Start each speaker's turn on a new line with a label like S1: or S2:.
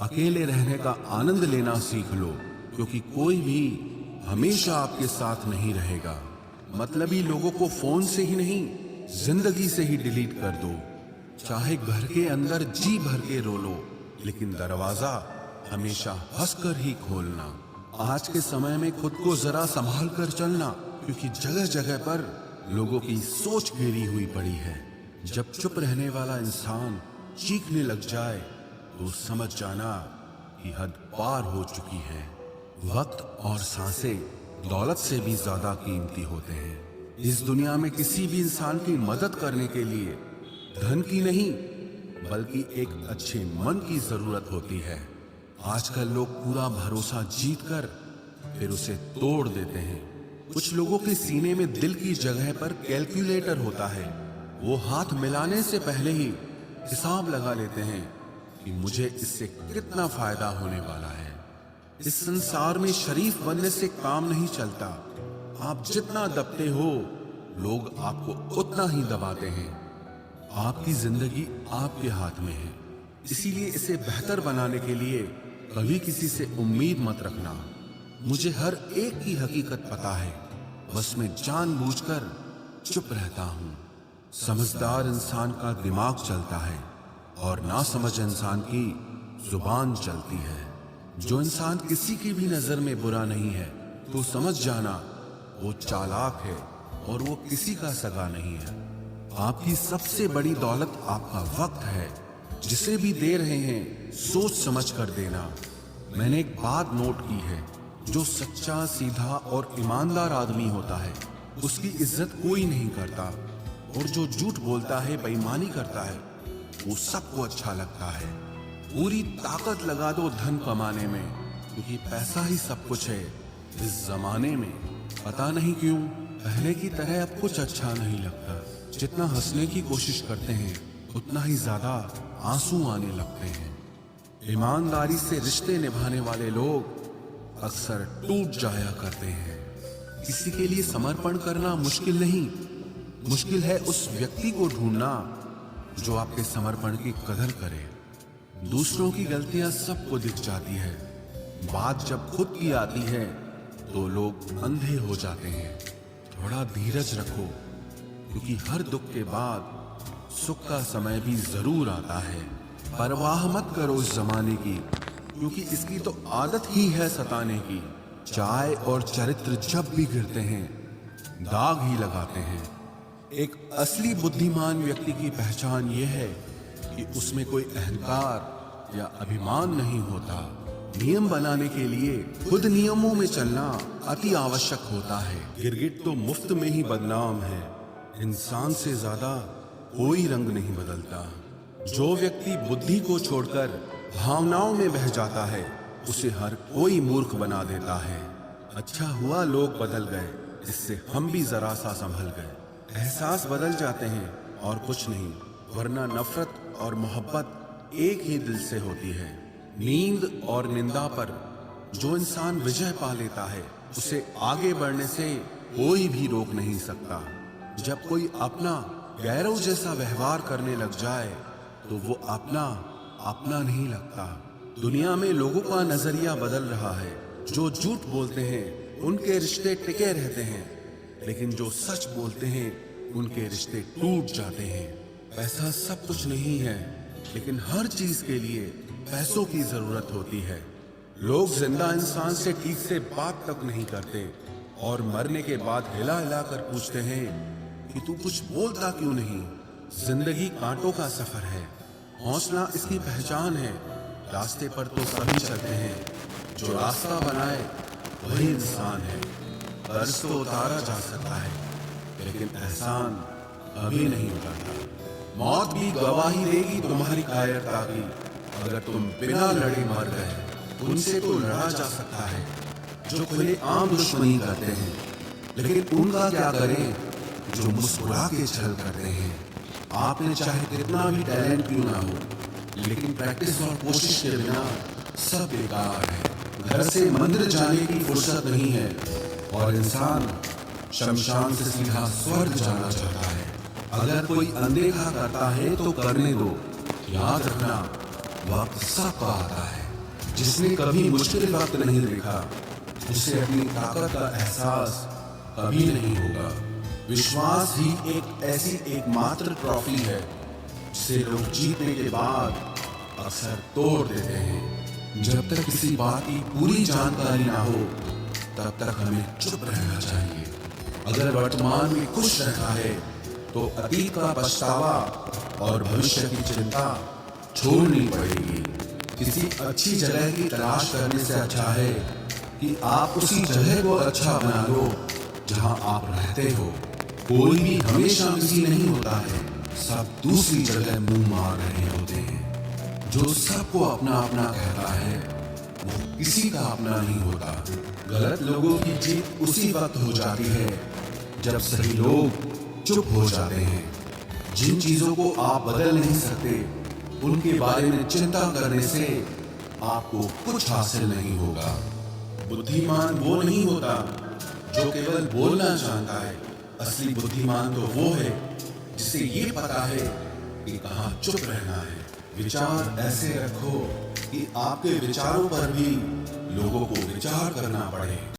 S1: अकेले रहने का आनंद लेना सीख लो, क्योंकि कोई भी हमेशा आपके साथ नहीं रहेगा। मतलबी लोगों को फोन से ही नहीं, जिंदगी से ही डिलीट कर दो। चाहे घर के अंदर जी भर के रो लो, लेकिन दरवाजा हमेशा हंसकर ही खोलना। आज के समय में खुद को जरा संभाल कर चलना, क्योंकि जगह जगह पर लोगों की सोच घेरी हुई पड़ी है। जब चुप रहने वाला इंसान चीखने लग जाए तो समझ जाना कि हद पार हो चुकी है। वक्त और सांसें दौलत से भी ज्यादा कीमती होते हैं। इस दुनिया में किसी भी इंसान की मदद करने के लिए धन की नहीं, बल्कि एक अच्छे मन की जरूरत होती है। आजकल लोग पूरा भरोसा जीतकर फिर उसे तोड़ देते हैं। कुछ लोगों के सीने में दिल की जगह पर कैलकुलेटर होता है। वो हाथ मिलाने से पहले ही हिसाब लगा लेते हैं कि मुझे इससे कितना फायदा होने वाला है। इस संसार में शरीफ बनने से काम नहीं चलता। आप जितना दबते हो, लोग आपको उतना ही दबाते हैं। आपकी जिंदगी आपके हाथ में है, इसीलिए इसे बेहतर बनाने के लिए कभी किसी से उम्मीद मत रखना। मुझे हर एक की हकीकत पता है, बस मैं जानबूझकर चुप रहता हूं। समझदार इंसान का दिमाग चलता है और नासमझ इंसान की जुबान चलती है। जो इंसान किसी की भी नजर में बुरा नहीं है, तो समझ जाना वो चालाक है और वो किसी का सगा नहीं है। आपकी सबसे बड़ी दौलत आपका वक्त है। जिसे भी दे रहे हैं, सोच समझ कर देना। मैंने एक बात नोट की है, जो सच्चा, सीधा और ईमानदार आदमी होता है, उसकी इज्जत कोई नहीं करता। और जो झूठ बोलता है, बेईमानी करता है, वो सबको अच्छा लगता है। पूरी ताकत लगा दो धन कमाने में, क्योंकि पैसा ही सब कुछ है इस जमाने में। पता नहीं क्यों पहले की तरह अब कुछ अच्छा नहीं लगता। जितना हंसने की कोशिश करते हैं, उतना ही ज्यादा आंसू आने लगते हैं। ईमानदारी से रिश्ते निभाने वाले लोग अक्सर टूट जाया करते हैं। किसी के लिए समर्पण करना मुश्किल नहीं, मुश्किल है उस व्यक्ति को ढूंढना जो आपके समर्पण की कदर करे। दूसरों की गलतियां सबको दिख जाती है, बात जब खुद की आती है तो लोग अंधे हो जाते हैं। थोड़ा धीरज रखो, क्योंकि हर दुख के बाद सुख का समय भी जरूर आता है। परवाह मत करो इस जमाने की, क्योंकि इसकी तो आदत ही है सताने की। चाय और चरित्र जब भी गिरते हैं, दाग ही लगाते हैं। एक असली बुद्धिमान व्यक्ति की पहचान यह है कि उसमें कोई अहंकार या अभिमान नहीं होता। नियम बनाने के लिए खुद नियमों में चलना अति आवश्यक होता है। गिरगिट तो मुफ्त में ही बदनाम है। इंसान से ज्यादा कोई रंग नहीं बदलता। जो व्यक्ति बुद्धि को छोड़कर भावनाओं में बह जाता है, उसे हर कोई मूर्ख बना देता है। अच्छा हुआ लोग बदल गए, इससे हम भी जरा सा संभल गए। एहसास बदल जाते हैं और कुछ नहीं, वरना नफरत और मोहब्बत एक ही दिल से होती है। नींद और निंदा पर जो इंसान विजय पा लेता है, उसे आगे बढ़ने से कोई भी रोक नहीं सकता। जब कोई अपना गैरों जैसा व्यवहार करने लग जाए, तो वो अपना नहीं लगता। दुनिया में लोगों का नजरिया बदल रहा है। जो झूठ बोलते हैं, उनके रिश्ते टिके रहते हैं, लेकिन जो सच बोलते हैं, उनके रिश्ते टूट जाते हैं। पैसा सब कुछ नहीं है, लेकिन हर चीज के लिए पैसों की जरूरत होती है। लोग जिंदा इंसान से ठीक से बात तक नहीं करते और मरने के बाद हिला हिला कर पूछते हैं कि तू कुछ बोलता क्यों नहीं। जिंदगी कांटों का सफर है, हौसला इसकी पहचान है। रास्ते पर तो सभी चलते हैं, जो रास्ता बनाए वही इंसान है। कर्ज तो उतारा जा सकता है, लेकिन एहसान कभी नहीं उतारता। मौत भी गवाही देगी तुम्हारी कायरता की। अगर तुम बिना लड़े मर गए, उनसे तो लड़ा जा सकता है जो खुले आम दुश्मनी करते हैं, लेकिन उनका क्या करें जो मुस्कुरा के छल करते हैं। आपने चाहे कितना भी टैलेंट क्यों ना हो, लेकिन प्रैक्टिस और कोशिश के बिना सब बेकार है। घर से मंदिर जाने की फुर्सत नहीं है और इंसान शमशान से सीधा स्वर्ग जाना चाहता है। अगर कोई अनदेखा करता है तो करने दो, याद रखना वक्त सबका आता है। जिसने कभी मुश्किल वक्त नहीं देखा, उसे अपनी ताकत का एहसास कभी नहीं होगा। विश्वास ही एक ऐसी एकमात्र ट्रॉफी है जिसे लोग जीतने के बाद अक्सर तोड़ देते हैं। जब तक किसी बात की पूरी जानकारी ना हो, तब तक हमें चुप रहना चाहिए। अगर वर्तमान में खुश रहना है तो अतीत का पछतावा और भविष्य की चिंता छोड़नी पड़ेगी। किसी अच्छी जगह की तलाश करने से अच्छा है कि आप उसी जगह को अच्छा बना लो जहां आप रहते हो। कोई भी हमेशा बिजी नहीं होता है, सब दूसरी जगह मुंह मार रहे होते हैं। जो सबको अपना अपना कहता है वो किसी का अपना नहीं होता। गलत लोगों की जीत उसी वक्त हो जाती है जब सही लोग चुप हो जाते हैं। जिन चीजों को आप बदल नहीं सकते, उनके बारे में चिंता करने से आपको कुछ हासिल नहीं होगा। बुद्धिमान वो नहीं होता जो केवल बोलना जानता है। असली बुद्धिमान तो वो है जिसे ये पता है कि कहाँ चुप रहना है। विचार ऐसे रखो कि आपके विचारों पर भी लोगों को विचार करना पड़े।